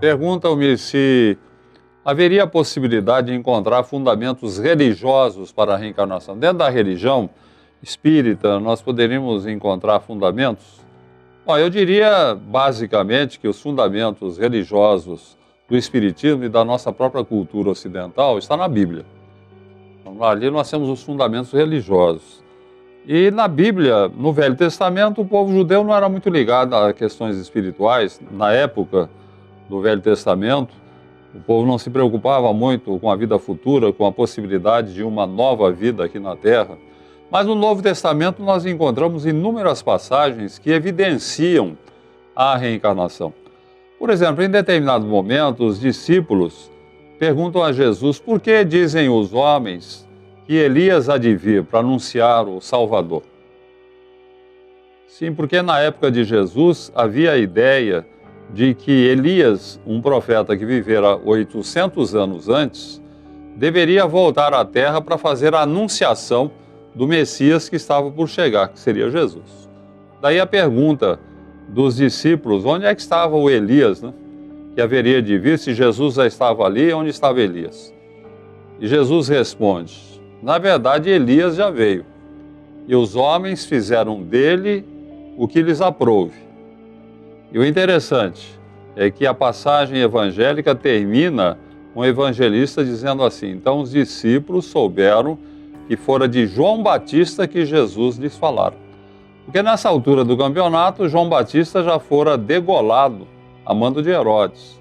Perguntam-me se haveria a possibilidade de encontrar fundamentos religiosos para a reencarnação. Dentro da religião espírita, nós poderíamos encontrar fundamentos? Bom, eu diria basicamente que os fundamentos religiosos do espiritismo e da nossa própria cultura ocidental está na Bíblia. Então, ali nós temos os fundamentos religiosos. E na Bíblia, no Velho Testamento, o povo judeu não era muito ligado a questões espirituais. Na época do Velho Testamento, o povo não se preocupava muito com a vida futura, com a possibilidade de uma nova vida aqui na Terra. Mas no Novo Testamento nós encontramos inúmeras passagens que evidenciam a reencarnação. Por exemplo, em determinado momento, os discípulos perguntam a Jesus por que dizem os homens que Elias há de vir para anunciar o Salvador. Sim, porque na época de Jesus havia a ideia de que Elias, um profeta que vivera 800 anos antes, deveria voltar à Terra para fazer a anunciação do Messias que estava por chegar, que seria Jesus. Daí a pergunta dos discípulos, onde é que estava o Elias, né? Que haveria de vir, se Jesus já estava ali, onde estava Elias? E Jesus responde, na verdade Elias já veio, e os homens fizeram dele o que lhes aprouve. E o interessante é que a passagem evangélica termina com o evangelista dizendo assim, então os discípulos souberam que fora de João Batista que Jesus lhes falara. Porque nessa altura do campeonato, João Batista já fora degolado a mando de Herodes.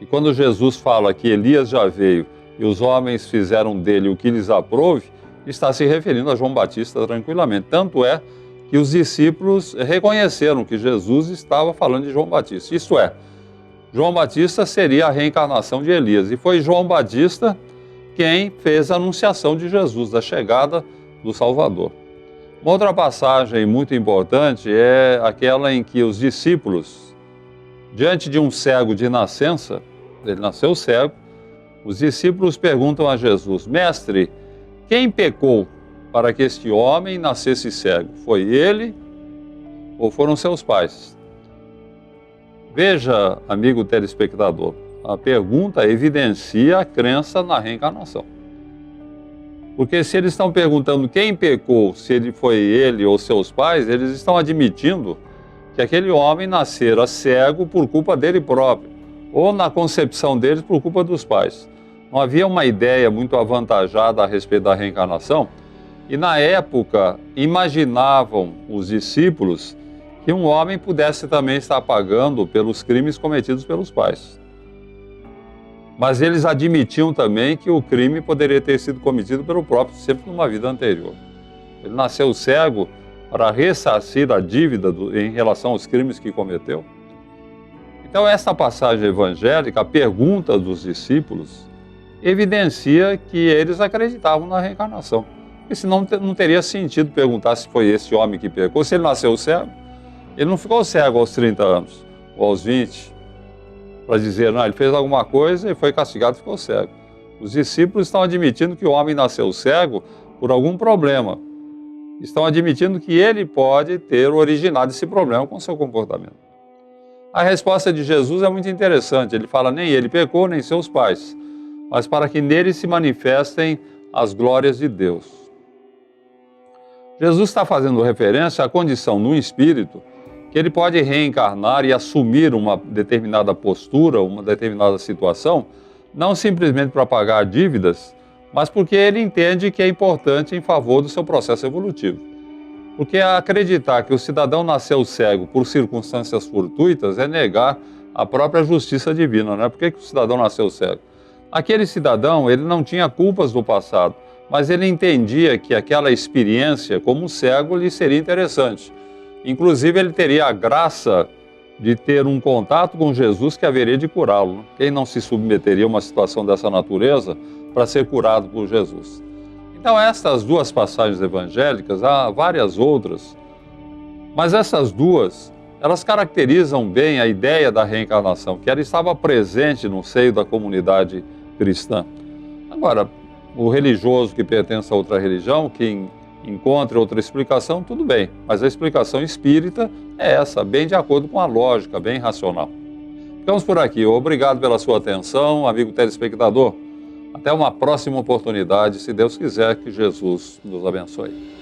E quando Jesus fala que Elias já veio e os homens fizeram dele o que lhes aprouve, está se referindo a João Batista tranquilamente. Tanto é que os discípulos reconheceram que Jesus estava falando de João Batista. Isto é, João Batista seria a reencarnação de Elias. E foi João Batista quem fez a anunciação de Jesus, da chegada do Salvador. Uma outra passagem muito importante é aquela em que os discípulos, diante de um cego de nascença, ele nasceu cego, os discípulos perguntam a Jesus, mestre, quem pecou para que este homem nascesse cego? Foi ele ou foram seus pais? Veja, amigo telespectador, a pergunta evidencia a crença na reencarnação. Porque se eles estão perguntando quem pecou, se ele foi ele ou seus pais, eles estão admitindo que aquele homem nascera cego por culpa dele próprio, ou na concepção deles por culpa dos pais. Não havia uma ideia muito avantajada a respeito da reencarnação, e na época imaginavam os discípulos que um homem pudesse também estar pagando pelos crimes cometidos pelos pais. Mas eles admitiam também que o crime poderia ter sido cometido pelo próprio, sempre numa vida anterior. Ele nasceu cego para ressarcir a dívida em relação aos crimes que cometeu. Então, essa passagem evangélica, a pergunta dos discípulos, evidencia que eles acreditavam na reencarnação. Porque senão não teria sentido perguntar se foi esse homem que pecou. Se ele nasceu cego, ele não ficou cego aos 30 anos, ou aos 20, para dizer, não, ele fez alguma coisa e foi castigado e ficou cego. Os discípulos estão admitindo que o homem nasceu cego por algum problema. Estão admitindo que ele pode ter originado esse problema com seu comportamento. A resposta de Jesus é muito interessante. Ele fala, nem ele pecou, nem seus pais, mas para que nele se manifestem as glórias de Deus. Jesus está fazendo referência à condição no espírito que ele pode reencarnar e assumir uma determinada postura, uma determinada situação, não simplesmente para pagar dívidas, mas porque ele entende que é importante em favor do seu processo evolutivo. Porque acreditar que o cidadão nasceu cego por circunstâncias fortuitas é negar a própria justiça divina, né? Por que o cidadão nasceu cego? Aquele cidadão, ele não tinha culpas do passado, mas ele entendia que aquela experiência como cego lhe seria interessante. Inclusive, ele teria a graça de ter um contato com Jesus que haveria de curá-lo. Quem não se submeteria a uma situação dessa natureza para ser curado por Jesus? Então, essas duas passagens evangélicas, há várias outras, mas essas duas, elas caracterizam bem a ideia da reencarnação, que ela estava presente no seio da comunidade cristã. Agora, o religioso que pertence a outra religião, que encontre outra explicação, tudo bem, mas a explicação espírita é essa, bem de acordo com a lógica, bem racional. Ficamos por aqui. Obrigado pela sua atenção, amigo telespectador. Até uma próxima oportunidade, se Deus quiser, que Jesus nos abençoe.